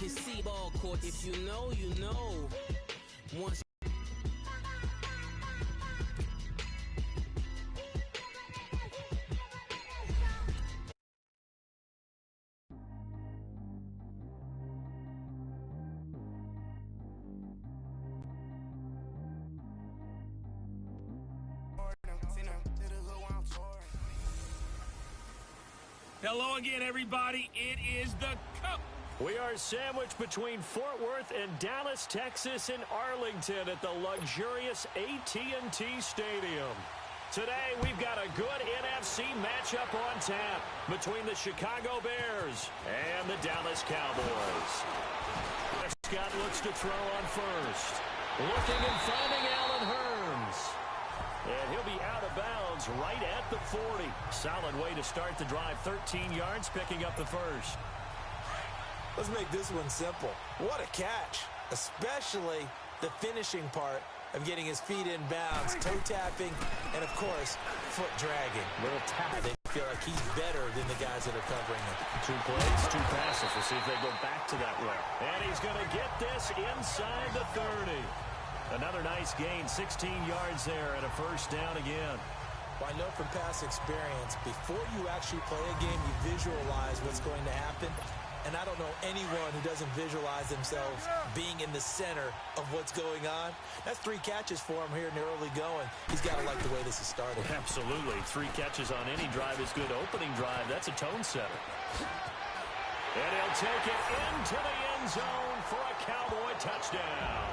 can see ball court. If you know, you know. Once Hello again, everybody. It is the Cup. We are sandwiched between Fort Worth and Dallas, Texas, and Arlington at the luxurious AT&T Stadium. Today, we've got a good NFC matchup on tap between the Chicago Bears and the Dallas Cowboys. Prescott looks to throw on first. Looking and finding Allen Hurns. And he'll be out of bounds right at the 40. Solid way to start the drive. 13 yards, picking up the first. Let's make this one simple. What a catch, especially the finishing part of getting his feet in bounds, toe tapping, and, of course, foot dragging. Little tap. They feel like he's better than the guys that are covering him. 2 plays, 2 passes. We'll see if they go back to that route. And he's going to get this inside the 30. Another nice gain, 16 yards there and a first down again. Well, I know from past experience, before you actually play a game, you visualize what's going to happen. And I don't know anyone who doesn't visualize themselves being in the center of what's going on. That's 3 catches for him here in the early going. He's got to like the way this is started. Absolutely. 3 catches on any drive is good. Opening drive, that's a tone setter. And he'll take it into the end zone for a Cowboy touchdown.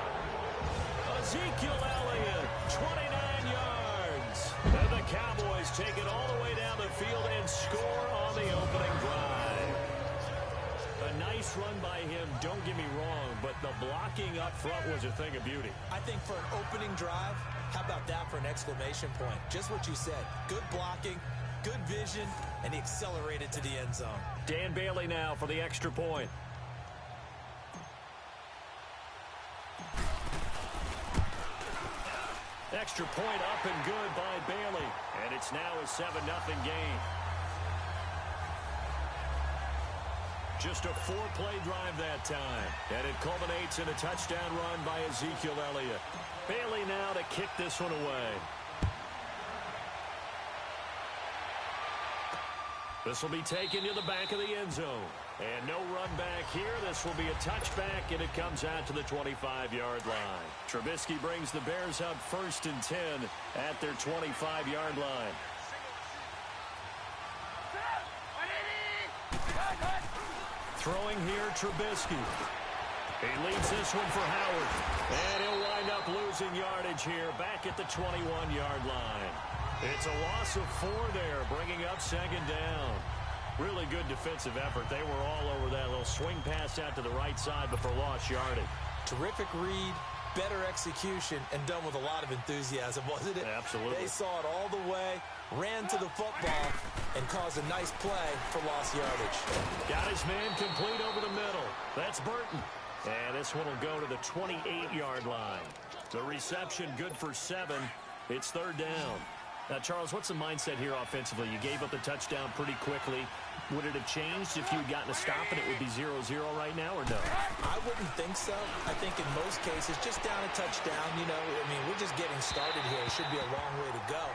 Ezekiel Elliott, 29 yards. And the Cowboys take it all the way down the field and score on the opening drive. A nice run by him, don't get me wrong, but the blocking up front was a thing of beauty. I think for an opening drive, how about that for an exclamation point? Just what you said. Good blocking, good vision, and he accelerated to the end zone. Dan Bailey now for the extra point. Extra point up and good by Bailey. And it's now a 7-0 game. Just a 4-play drive that time. And it culminates in a touchdown run by Ezekiel Elliott. Bailey now to kick this one away. This will be taken to the back of the end zone. And no run back here. This will be a touchback, and it comes out to the 25-yard line. Trubisky brings the Bears up 1st and 10 at their 25-yard line. Throwing here, Trubisky. He leads this one for Howard. And he'll wind up losing yardage here back at the 21-yard line. It's a loss of 4 there, bringing up 2nd down. Really good defensive effort. They were all over that little swing pass out to the right side before lost yardage. Terrific read, better execution, and done with a lot of enthusiasm, wasn't it? Absolutely. They saw it all the way, ran to the football, and caused a nice play for lost yardage. Got his man complete over the middle. That's Burton. And this one will go to the 28-yard line. The reception good for 7. It's 3rd down. Now, Charles, what's the mindset here offensively? You gave up the touchdown pretty quickly. Would it have changed if you had gotten a stop and it would be 0-0 right now, or no? I wouldn't think so. I think in most cases, just down a touchdown, you know, I mean, we're just getting started here. It should be a long way to go.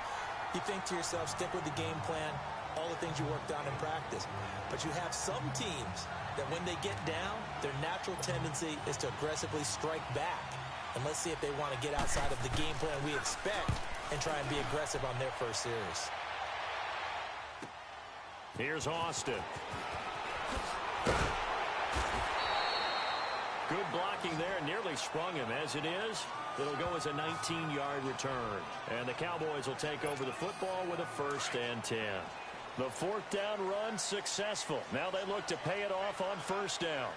You think to yourself, stick with the game plan, all the things you worked on in practice. But you have some teams that when they get down, their natural tendency is to aggressively strike back. And let's see if they want to get outside of the game plan we expect and try and be aggressive on their first series. Here's Austin. Good blocking there, nearly sprung him. As it is, it'll go as a 19-yard return. And the Cowboys will take over the football with a 1st and 10. The 4th down run successful. Now they look to pay it off on 1st down.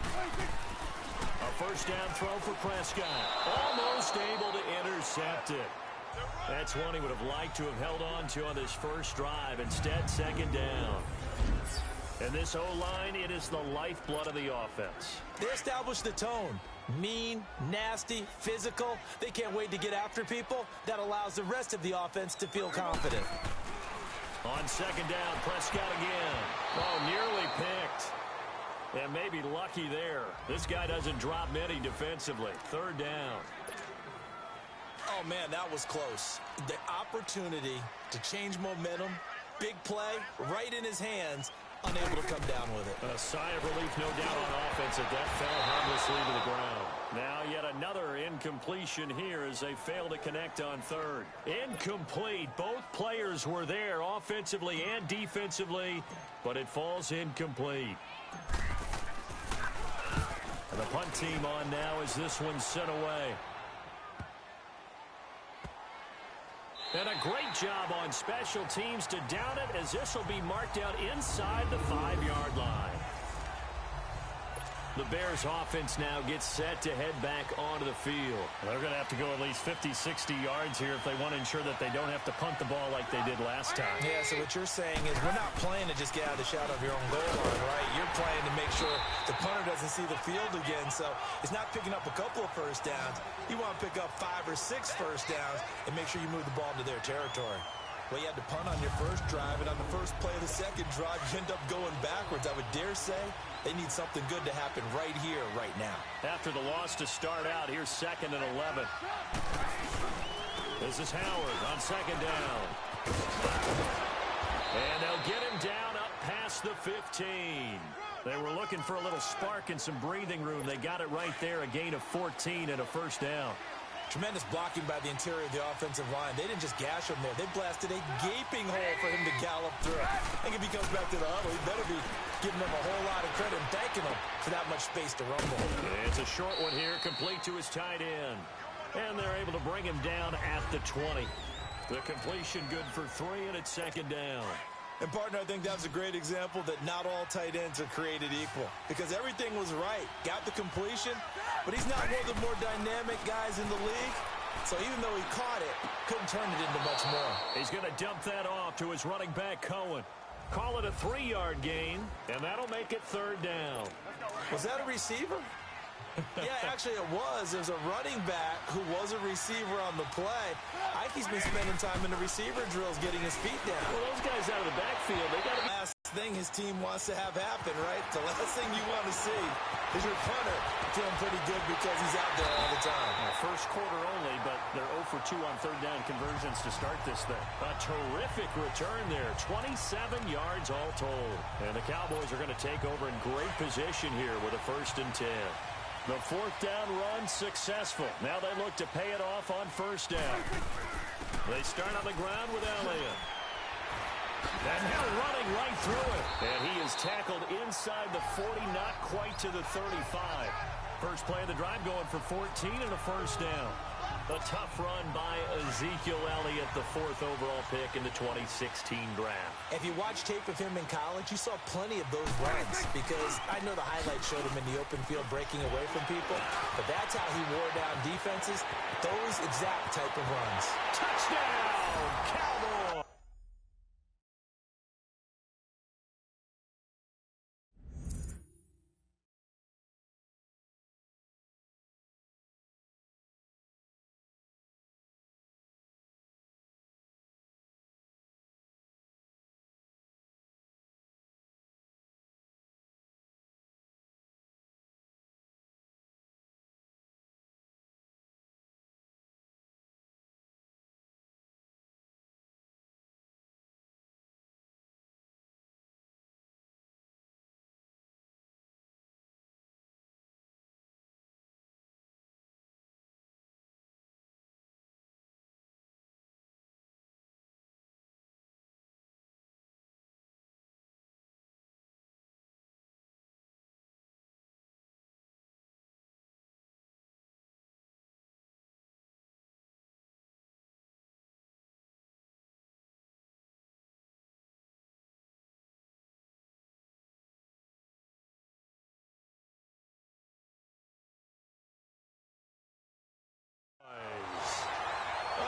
A 1st down throw for Prescott. Almost able to intercept it. That's one he would have liked to have held on to on this first drive. Instead, 2nd down. And this O-line, it is the lifeblood of the offense. They established the tone. Mean, nasty, physical. They can't wait to get after people. That allows the rest of the offense to feel confident. On 2nd down, Prescott again. Oh, nearly picked. And maybe lucky there. This guy doesn't drop many defensively. Third down. Oh, man, that was close. The opportunity to change momentum, big play, right in his hands, unable to come down with it. A sigh of relief, no doubt, on offense that fell harmlessly to the ground. Now yet another incompletion here as they fail to connect on third. Incomplete. Both players were there offensively and defensively, but it falls incomplete. And the punt team on now as this one's sent away. And a great job on special teams to down it as this will be marked out inside the 5-yard line. The Bears offense now gets set to head back onto the field. They're going to have to go at least 50, 60 yards here if they want to ensure that they don't have to punt the ball like they did last time. Yeah, so what you're saying is we're not playing to just get out of the shadow of your own goal line, right? You're playing to make sure the punter doesn't see the field again. So it's not picking up a couple of first downs. You want to pick up 5 or 6 first downs and make sure you move the ball into their territory. Well, you had to punt on your first drive, and on the first play of the second drive, you end up going backwards. I would dare say they need something good to happen right here, right now. After the loss to start out, here's 2nd and 11. This is Howard on 2nd down. And they'll get him down up past the 15. They were looking for a little spark and some breathing room. They got it right there, a gain of 14 and a first down. Tremendous blocking by the interior of the offensive line. They didn't just gash him there. They blasted a gaping hole for him to gallop through. I think if he comes back to the huddle, he better be giving them a whole lot of credit and thanking them for that much space to rumble. It's a short one here, complete to his tight end. And they're able to bring him down at the 20. The completion good for 3, and it's 2nd down. And, partner, I think that was a great example that not all tight ends are created equal because everything was right. Got the completion, but he's not one of the more dynamic guys in the league. So even though he caught it, couldn't turn it into much more. He's going to dump that off to his running back, Cohen. Call it a 3-yard gain, and that'll make it 3rd down. Was that a receiver? Yeah, actually it was. There's a running back who was a receiver on the play. I think he's been spending time in the receiver drills getting his feet down. Well, those guys out of the backfield, they got to... Last thing his team wants to have happen, right? The last thing you want to see is your punter feeling pretty good because he's out there all the time. First quarter only, but they're 0 for 2 on 3rd down conversions to start this thing. A terrific return there. 27 yards all told. And the Cowboys are going to take over in great position here with a 1st and 10. The 4th down run successful. Now they look to pay it off on 1st down. They start on the ground with Elliott. And now running right through it. And he is tackled inside the 40, not quite to the 35. First play of the drive going for 14 and a 1st down. A tough run by Ezekiel Elliott, the 4th overall pick in the 2016 draft. If you watch tape of him in college, you saw plenty of those runs because I know the highlights showed him in the open field breaking away from people, but that's how he wore down defenses, those exact type of runs. Touchdown, Cowboys!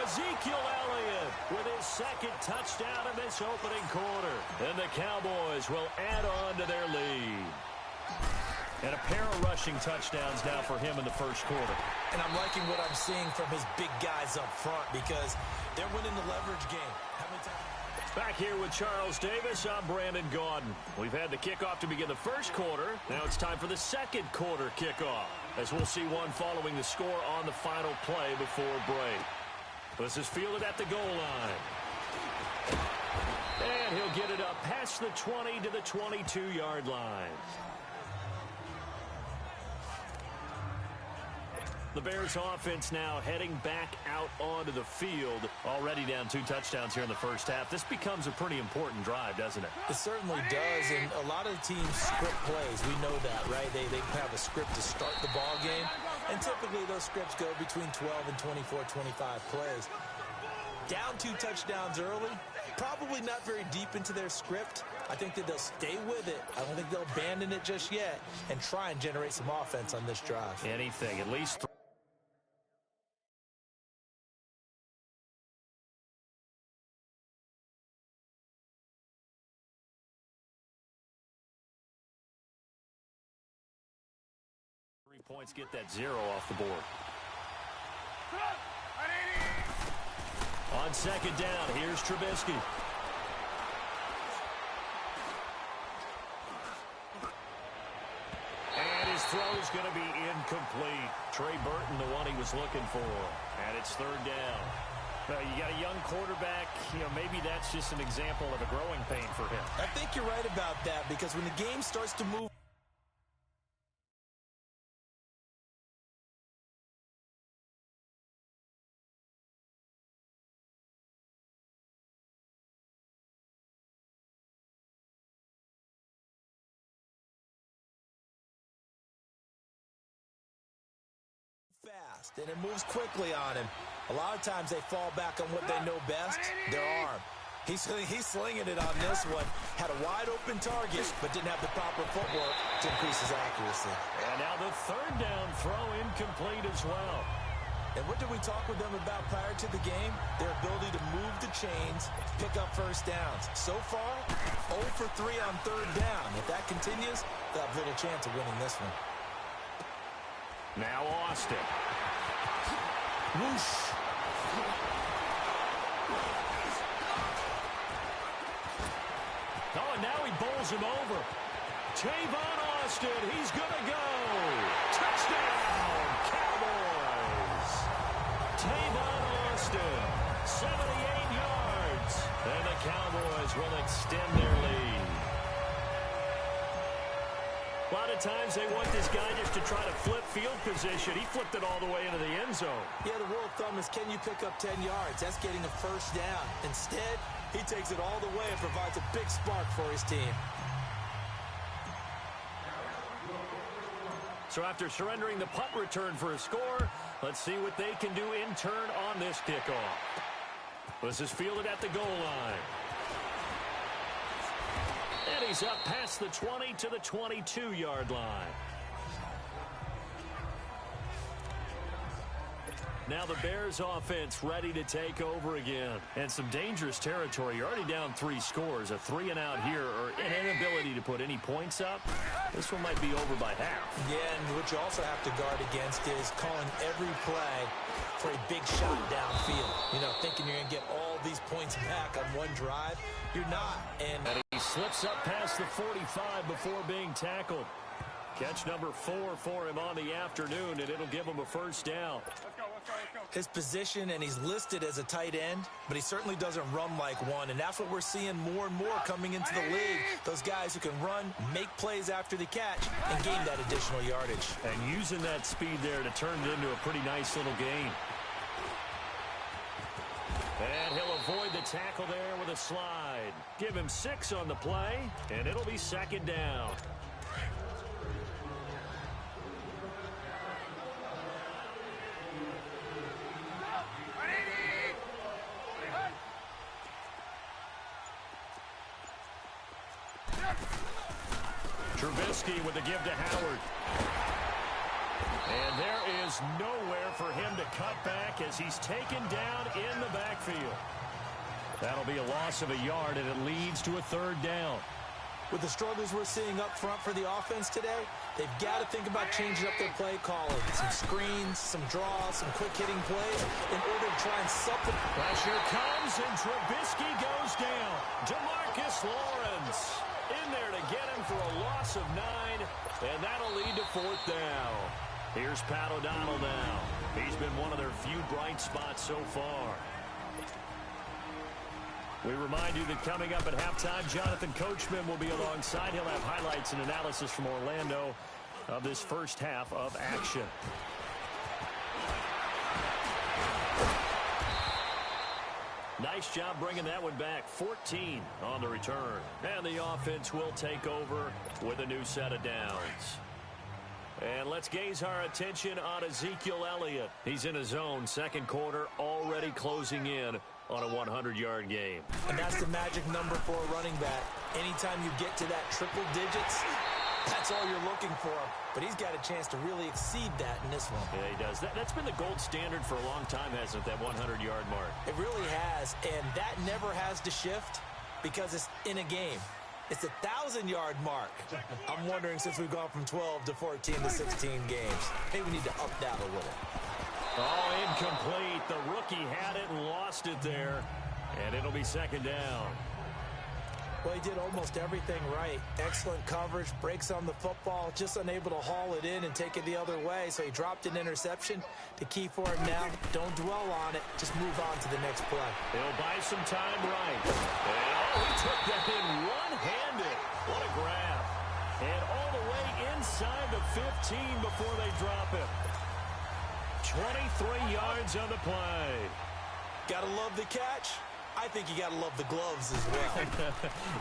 Ezekiel Elliott with his 2nd touchdown in this opening quarter. And the Cowboys will add on to their lead. And a pair of rushing touchdowns now for him in the 1st quarter. And I'm liking what I'm seeing from his big guys up front because they're winning the leverage game. How many times? Back here with Charles Davis, I'm Brandon Gaudin. We've had the kickoff to begin the first quarter. Now it's time for the second quarter kickoff, as we'll see one following the score on the final play before break. This is fielded at the goal line. And he'll get it up past the 20 to the 22-yard line. The Bears offense now heading back out onto the field. Already down 2 touchdowns here in the first half. This becomes a pretty important drive, doesn't it? It certainly does, and a lot of the teams script plays. We know that, right? They have a script to start the ball game, and typically those scripts go between 12 and 24, 25 plays. Down 2 touchdowns early, probably not very deep into their script. I think that they'll stay with it. I don't think they'll abandon it just yet and try and generate some offense on this drive. Anything, at least 3 points, get that 0 off the board. On second down, here's Trubisky. And his throw is going to be incomplete. Trey Burton, the one he was looking for. And it's third down. You got a young quarterback. Maybe that's just an example of a growing pain for him. I think you're right about that, because when the game starts to move fast, and it moves quickly on him. A lot of times they fall back on what they know best, their arm. He's slinging it on this one. Had a wide-open target, but didn't have the proper footwork to increase his accuracy. And now the third down throw incomplete as well. And what did we talk with them about prior to the game? Their ability to move the chains, pick up first downs. So far, 0 for 3 on third down. If that continues, they'll have little chance of winning this one. Now Austin. Whoosh. Oh, and now he bowls him over. Tavon Austin, he's going to go. Touchdown, Cowboys. Tavon Austin, 78 yards. And the Cowboys will extend their lead. A lot of times they want this guy just to try to flip field position. He flipped it all the way into the end zone. Yeah, the rule of thumb is, can you pick up 10 yards? That's getting a first down. Instead, he takes it all the way and provides a big spark for his team. So after surrendering the punt return for a score, let's see what they can do in turn on this kickoff. This is fielded at the goal line. And he's up past the 20 to the 22-yard line. Now the Bears offense ready to take over again. And some dangerous territory. You're already down 3 scores. A 3-and-out here, or an inability to put any points up. This one might be over by half. Yeah, and what you also have to guard against is calling every play for a big shot downfield. Thinking you're going to get all these points back on one drive. You're not. And he slips up past the 45 before being tackled. Catch number 4 for him on the afternoon, and it'll give him a first down. His position, and he's listed as a tight end, but he certainly doesn't run like one, and that's what we're seeing more and more coming into the league. Those guys who can run, make plays after the catch, and gain that additional yardage. And using that speed there to turn it into a pretty nice little gain. And he'll avoid the tackle there with a slide. Give him 6 on the play, and it'll be second down. Trubisky with the give to Howard. And there is nowhere for him to cut back as he's taken down in the backfield. That'll be a loss of a yard, and it leads to a third down. With the struggles we're seeing up front for the offense today, they've got to think about changing up their play calling. Some screens, some draws, some quick-hitting plays in order to try and supplement. Pressure comes, and Trubisky goes down. DeMarcus Lawrence in there to get him for a loss of 9, and that'll lead to 4th down. Here's Pat O'Donnell now. He's been one of their few bright spots so far. We remind you that coming up at halftime, Jonathan Coachman will be alongside. He'll have highlights and analysis from Orlando of this first half of action. Nice job bringing that one back. 14 on the return. And the offense will take over with a new set of downs. And let's gaze our attention on Ezekiel Elliott. He's in his zone, second quarter, already closing in on a 100-yard game. And that's the magic number for a running back. Anytime you get to that triple digits, that's all you're looking for. But he's got a chance to really exceed that in this one. Yeah, he does. That's been the gold standard for a long time, hasn't it, that 100-yard mark? It really has, and that never has to shift because it's in a game. It's a 1,000-yard mark. I'm wondering, since we've gone from 12 to 14 to 16 games, maybe we need to up that a little. Oh, incomplete. The rookie had it and lost it there, and it'll be second down. Well, he did almost everything right. Excellent coverage, breaks on the football, just unable to haul it in and take it the other way, so he dropped an interception. The key for him now, don't dwell on it, just move on to the next play. He'll buy some time right. And he took that in one-handed. What a grab. And all the way inside the 15 before they drop it. 23 yards on the play. Gotta love the catch. I think you gotta love the gloves as well.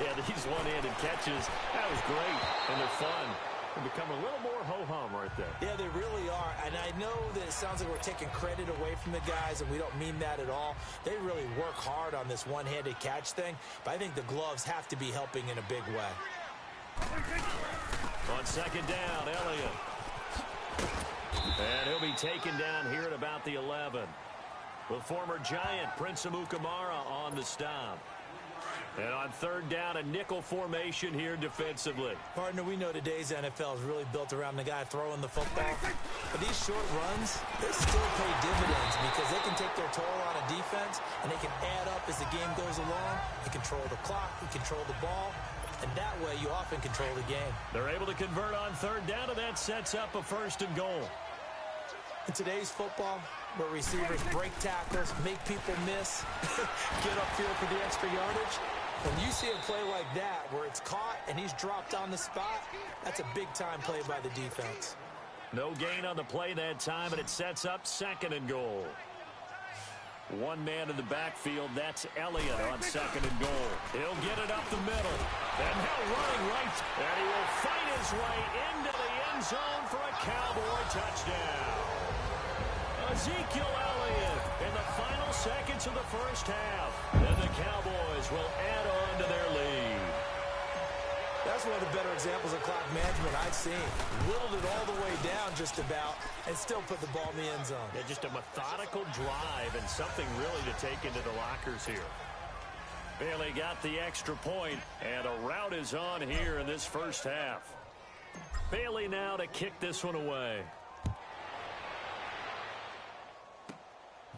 Yeah, these one-handed catches, that was great, and they're fun. They become a little more ho-hum right there. Yeah, they really are, and I know that it sounds like we're taking credit away from the guys, and we don't mean that at all. They really work hard on this one-handed catch thing, but I think the gloves have to be helping in a big way. On second down, Elliott. And he'll be taken down here at about the 11. The former Giant, Prince Amukamara, on the stop. And on third down, a nickel formation here defensively. Partner, we know today's NFL is really built around the guy throwing the football. But these short runs, they still pay dividends because they can take their toll on a defense, and they can add up as the game goes along. You control the clock, you control the ball, and that way you often control the game. They're able to convert on third down, and that sets up a first and goal. In today's football, where receivers break tackles, make people miss, get upfield for the extra yardage, when you see a play like that where it's caught and he's dropped on the spot, that's a big-time play by the defense. No gain on the play that time, and it sets up second and goal. One man in the backfield, that's Elliott on second and goal. He'll get it up the middle. And now running right, and he will fight his way into the end zone for a Cowboy touchdown. Ezekiel Elliott in the final seconds of the first half. And the Cowboys will add on to their lead. That's one of the better examples of clock management I've seen. Whittled it all the way down just about and still put the ball in the end zone. Yeah, just a methodical drive and something really to take into the lockers here. Bailey got the extra point, and a rout is on here in this first half. Bailey now to kick this one away.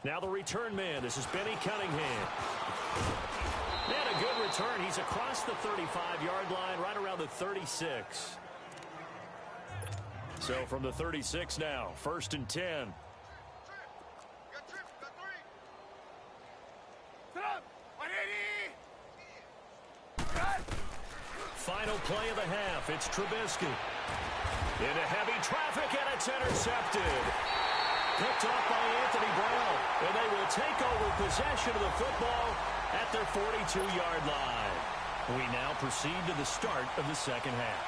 Now the return man. This is Benny Cunningham. And a good return. He's across the 35-yard line, right around the 36. So from the 36 now, 1st and 10. Final play of the half. It's Trubisky. Into heavy traffic, and it's intercepted. Picked off by Anthony Brown, and they will take over possession of the football at their 42-yard line. We now proceed to the start of the second half.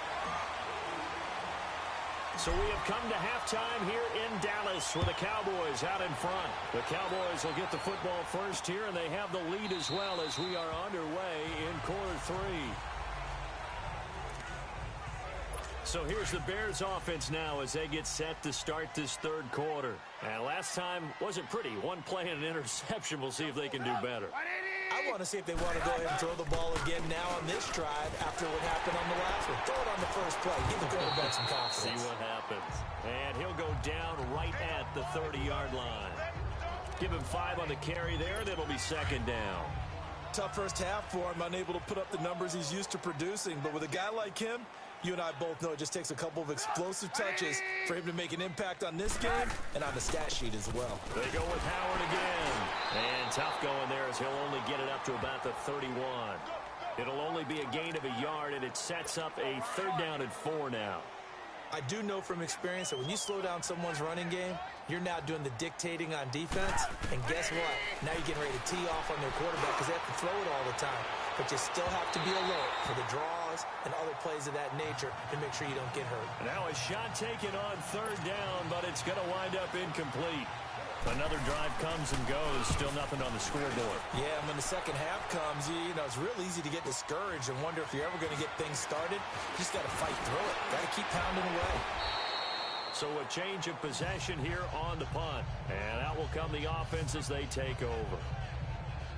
So we have come to halftime here in Dallas with the Cowboys out in front. The Cowboys will get the football first here, and they have the lead as well as we are underway in quarter 3. So here's the Bears offense now as they get set to start this third quarter. And last time wasn't pretty. One play and an interception. We'll see if they can do better. I want to see if they want to go ahead and throw the ball again now on this drive after what happened on the last one. Throw it on the first play. Give the quarterback some confidence. See what happens. And he'll go down right at the 30-yard line. Give him 5 on the carry there, and it'll be second down. Tough first half for him, unable to put up the numbers he's used to producing. But with a guy like him, you and I both know it just takes a couple of explosive touches for him to make an impact on this game and on the stat sheet as well. They go with Howard again. And tough going there as he'll only get it up to about the 31. It'll only be a gain of a yard, and it sets up a 3rd down and 4 now. I do know from experience that when you slow down someone's running game, you're now doing the dictating on defense. And guess what? Now you're getting ready to tee off on their quarterback because they have to throw it all the time. But you still have to be alert for the draws and other plays of that nature to make sure you don't get hurt. Now a shot taken on 3rd down, but it's going to wind up incomplete. Another drive comes and goes. Still nothing on the scoreboard. Yeah, and when the second half comes, you know, it's real easy to get discouraged and wonder if you're ever going to get things started. You just got to fight through it. Got to keep pounding away. So a change of possession here on the punt. And out will come the offense as they take over.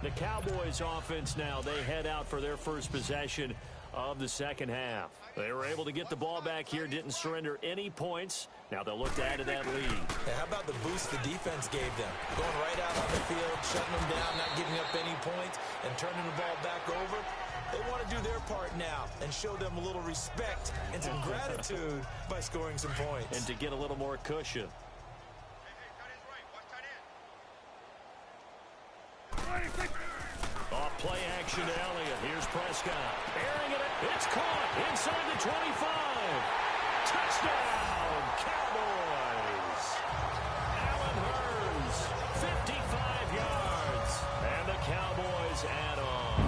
The Cowboys offense now, they head out for their first possession of the second half. They were able to get the ball back here, didn't surrender any points. Now they'll look to add to that lead. Hey, how about the boost the defense gave them? Going right out on the field, shutting them down, not giving up any points, and turning the ball back over. They want to do their part now and show them a little respect and some gratitude by scoring some points. And to get a little more cushion. Off play action to Elliott. Here's Prescott. Airing it. It's caught inside the 25. Touchdown, Cowboys. Allen Hurns, 55 yards. And the Cowboys add on.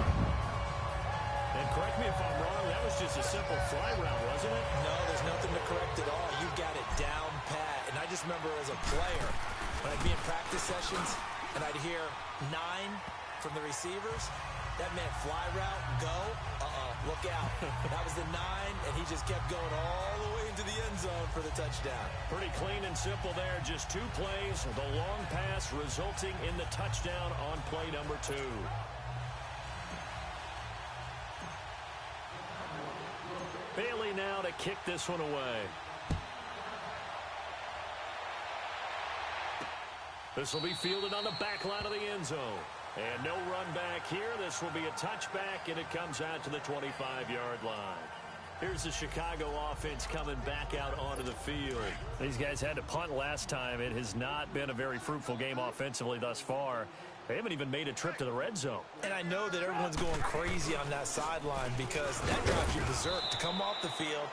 And correct me if I'm wrong, that was just a simple fly route, wasn't it? No, there's nothing to correct at all. You got it down pat. And I just remember as a player, when I'd be in practice sessions, and I'd hear 9 from the receivers, that meant fly route, go, look out. That was the 9, and he just kept going all the way into the end zone for the touchdown. Pretty clean and simple there, just 2 plays. The long pass resulting in the touchdown on play number 2. Bailey now to kick this one away. This will be fielded on the back line of the end zone. And no run back here. This will be a touchback, and it comes out to the 25-yard line. Here's the Chicago offense coming back out onto the field. These guys had to punt last time. It has not been a very fruitful game offensively thus far. They haven't even made a trip to the red zone. And I know that everyone's going crazy on that sideline because that drives you berserk to come off the field,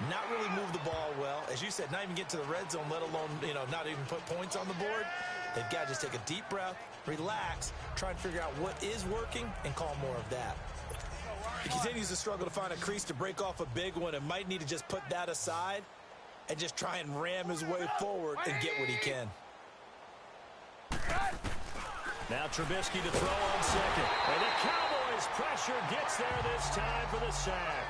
not really move the ball well. As you said, not even get to the red zone, let alone, not even put points on the board. They've got to just take a deep breath, relax, try and figure out what is working, and call more of that. He continues to struggle to find a crease to break off a big one and might need to just put that aside and just try and ram his way forward and get what he can. Now Trubisky to throw on second. And the Cowboys pressure gets there this time for the sack.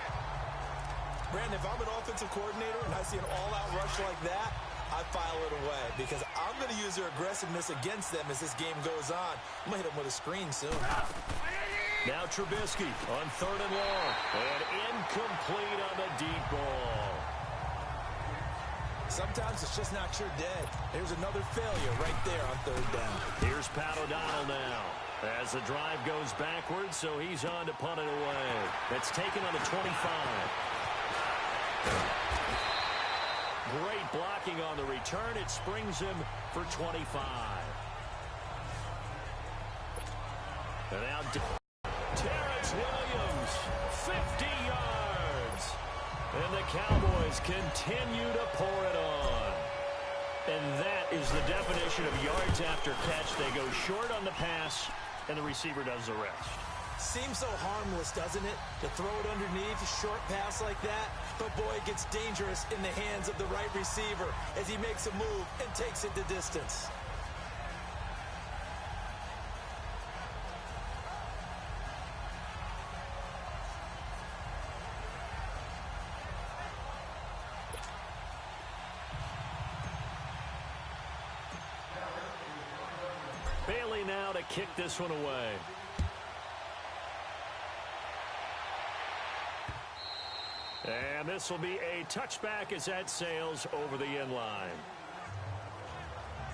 Brandon, if I'm an offensive coordinator and I see an all-out rush like that, I file it away because I'm going to use their aggressiveness against them as this game goes on. I'm going to hit them with a screen soon. Now Trubisky on 3rd and long. And incomplete on the deep ball. Sometimes it's just not your day. There's another failure right there on 3rd down. Here's Pat O'Donnell now. As the drive goes backwards, so he's on to punt it away. That's taken on the 25. Great blocking on the return. It springs him for 25. And now Terrence Williams, 50 yards. And the Cowboys continue to pour it on. And that is the definition of yards after catch. They go short on the pass, and the receiver does the rest. Seems so harmless, doesn't it? To throw it underneath, a short pass like that. But, boy, it gets dangerous in the hands of the right receiver as he makes a move and takes it the distance. Bailey now to kick this one away. And this will be a touchback as that sails over the end line.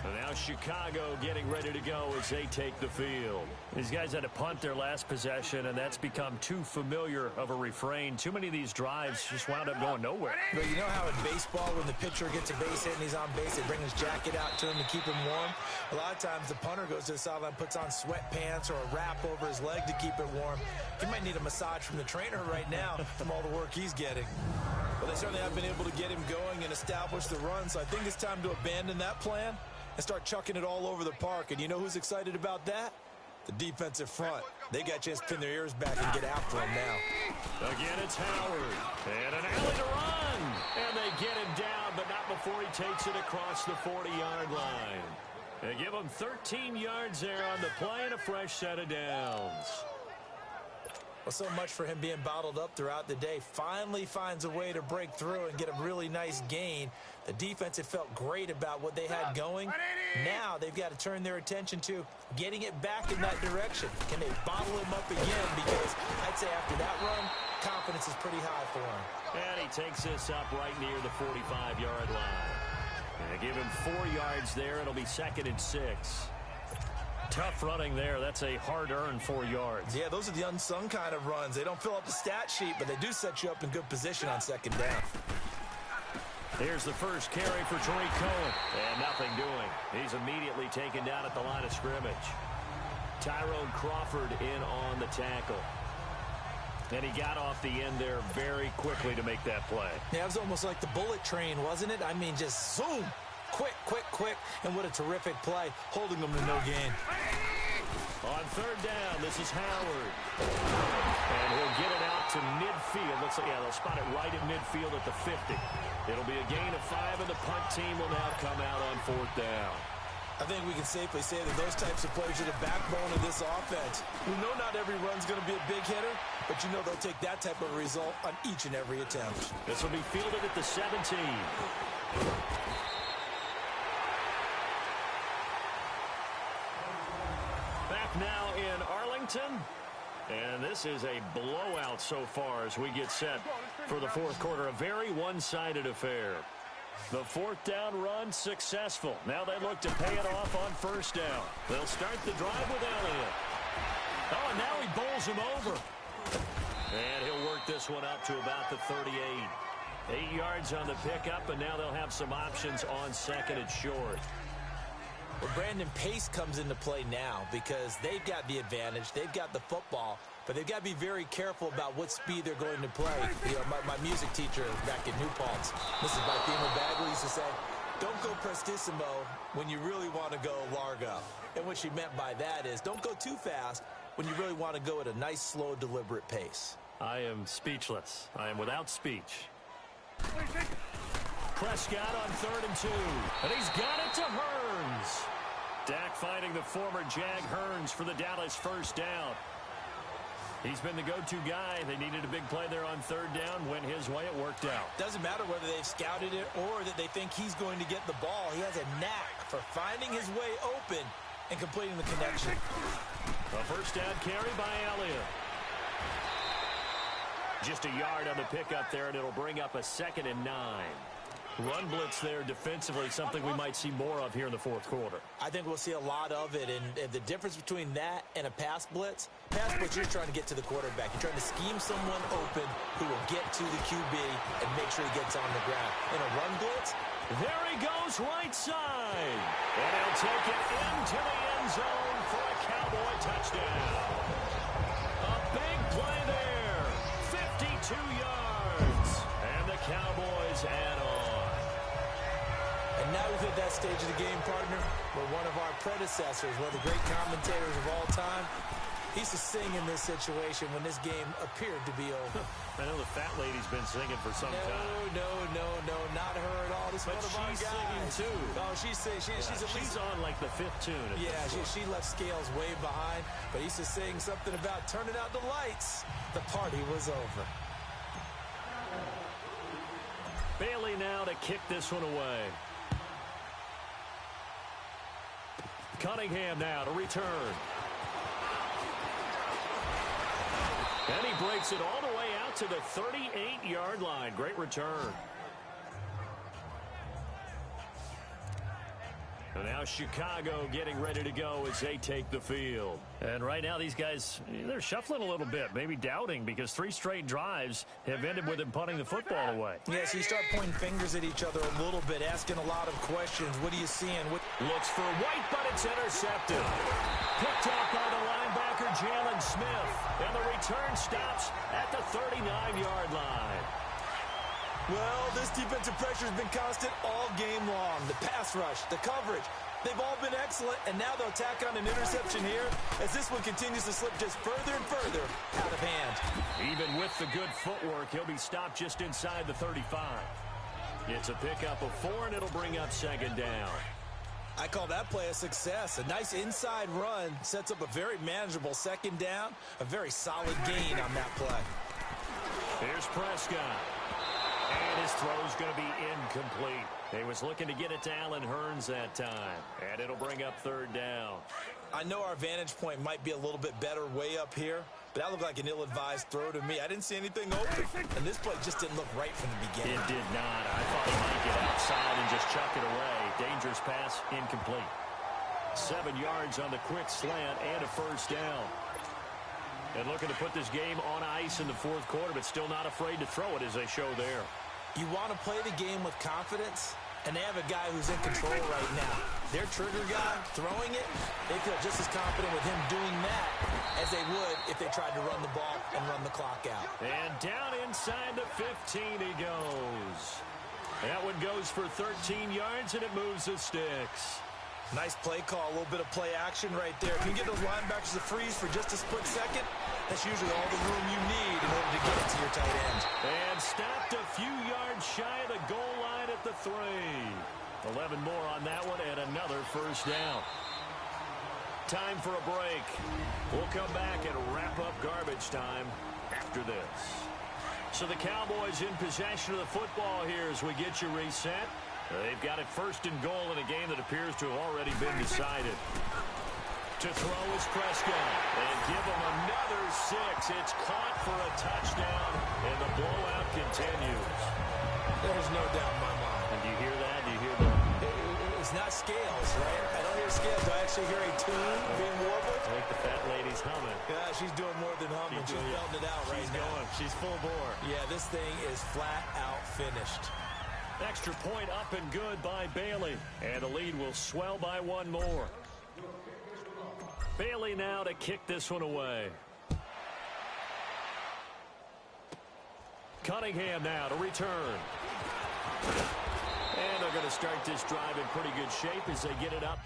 And now Chicago getting ready to go as they take the field. These guys had to punt their last possession, and that's become too familiar of a refrain. Too many of these drives just wound up going nowhere. But you know how in baseball, when the pitcher gets a base hit and he's on base, they bring his jacket out to him to keep him warm? A lot of times the punter goes to the sideline, puts on sweatpants or a wrap over his leg to keep it warm. He might need a massage from the trainer right now from all the work he's getting. Well, they certainly have been able to get him going and establish the run, so I think it's time to abandon that plan and start chucking it all over the park. And you know who's excited about that? The defensive front. They got a chance to pin their ears back and get after him now. Again, it's Howard. And an alley to run. And they get him down, but not before he takes it across the 40-yard line. They give him 13 yards there on the play and a fresh set of downs. Well, so much for him being bottled up throughout the day. Finally finds a way to break through and get a really nice gain. The defense had felt great about what they had going. Now they've got to turn their attention to getting it back in that direction. Can they bottle him up again? Because I'd say after that run, confidence is pretty high for him. And he takes this up right near the 45-yard line. And they give him 4 yards there. It'll be 2nd and 6. Tough running there. That's a hard-earned 4 yards. Yeah, those are the unsung kind of runs. They don't fill up the stat sheet, but they do set you up in good position on 2nd down. Here's the first carry for Tariq Cohen. And nothing doing. He's immediately taken down at the line of scrimmage. Tyrone Crawford in on the tackle. And he got off the end there very quickly to make that play. Yeah, it was almost like the bullet train, wasn't it? I mean, just zoom. Quick, quick, quick, and what a terrific play, holding them to no gain. On 3rd down, this is Howard. And he'll get it out to midfield. Looks like, yeah, they'll spot it right at midfield at the 50. It'll be a gain of 5, and the punt team will now come out on 4th down. I think we can safely say that those types of players are the backbone of this offense. We know not every run's going to be a big hitter, but you know they'll take that type of result on each and every attempt. This will be fielded at the 17. Now in Arlington, and this is a blowout so far as we get set for the 4th quarter. A very one-sided affair. The 4th down run successful. Now they look to pay it off on 1st down. They'll start the drive with Elliott. Oh, and now he bowls him over. And he'll work this one up to about the 38. 8 yards on the pickup, and now they'll have some options on 2nd and short. Well, Brandon, pace comes into play now because they've got the advantage. They've got the football, but they've got to be very careful about what speed they're going to play. You know, my music teacher back at New Paltz, Mrs. Bythema Bagley, used to say, don't go prestissimo when you really want to go largo. And what she meant by that is don't go too fast when you really want to go at a nice, slow, deliberate pace. I am speechless. I am without speech. Prescott on 3rd and 2. And he's got it to Hearns. Dak finding the former Jag Hearns for the Dallas 1st down. He's been the go-to guy. They needed a big play there on 3rd down. Went his way. It worked out. Doesn't matter whether they've scouted it or that they think he's going to get the ball. He has a knack for finding his way open and completing the connection. A 1st down carry by Elliott. Just a yard on the pickup there, and it'll bring up a 2nd and 9. Run blitz there defensively, something we might see more of here in the 4th quarter. I think we'll see a lot of it, and the difference between that and a pass blitz, you're trying to get to the quarterback. You're trying to scheme someone open who will get to the QB and make sure he gets on the ground. In a run blitz, there he goes right side. And he'll take it into the end zone for a Cowboy touchdown. A big play there. 52 yards. And the Cowboys add on. And now we've hit that stage of the game, partner, where one of our predecessors, one of the great commentators of all time, he used to sing in this situation when this game appeared to be over. I know the fat lady's been singing for some time. No, not her at all. This is one of our guys. She's singing too. Oh, she's singing. She's on like the 5th tune. Yeah, she left Scales way behind, but he used to sing something about turning out the lights. The party was over. Bailey now to kick this one away. Cunningham now to return. And he breaks it all the way out to the 38-yard line. Great return. And now Chicago getting ready to go as they take the field. And right now these guys, they're shuffling a little bit, maybe doubting, because 3 straight drives have ended with them punting the football away. Yeah, so you start pointing fingers at each other a little bit, asking a lot of questions. What are you seeing? Looks for White, but it's intercepted. Picked off by the linebacker, Jalen Smith. And the return stops at the 39-yard line. Well, this defensive pressure has been constant all game long. The pass rush, the coverage, they've all been excellent, and now they'll tack on an interception here as this one continues to slip just further and further out of hand. Even with the good footwork, he'll be stopped just inside the 35. It's a pickup of 4, and it'll bring up second down. I call that play a success. A nice inside run sets up a very manageable second down, a very solid gain on that play. Here's Prescott. And his throw's going to be incomplete. He was looking to get it to Allen Hurns that time. And it'll bring up third down. I know our vantage point might be a little bit better way up here, but that looked like an ill-advised throw to me. I didn't see anything open. And this play just didn't look right from the beginning. It did not. I thought he might get outside and just chuck it away. Dangerous pass, incomplete. 7 yards on the quick slant and a first down. And looking to put this game on ice in the fourth quarter, but still not afraid to throw it as they show there. You want to play the game with confidence, and they have a guy who's in control right now. Their trigger guy throwing it, they feel just as confident with him doing that as they would if they tried to run the ball and run the clock out. And down inside the 15 he goes. That one goes for 13 yards, and it moves the sticks. Nice play call, a little bit of play action right there. If you can get those linebackers to freeze for just a split second, that's usually all the room you need in order to get it to your tight end. And stopped a few yards shy of the goal line at the 3. 11 more on that one, and another first down. Time for a break. We'll come back and wrap up garbage time after this. So the Cowboys in possession of the football here as we get you reset. They've got it first and goal in a game that appears to have already been decided. To throw is Prescott. And give him another 6. It's caught for a touchdown, and the blowout continues. There's no doubt in my mind. And do you hear that? Do you hear that? It's not scales, right? I don't hear scales. I actually hear a tune being warbled. I think the fat lady's humming. Yeah, she's doing more than humming. She's belting it out right now. She's going. She's full bore. Yeah, this thing is flat out finished. Extra point up and good by Bailey. And the lead will swell by 1 more. Bailey now to kick this one away. Cunningham now to return. And they're going to start this drive in pretty good shape as they get it up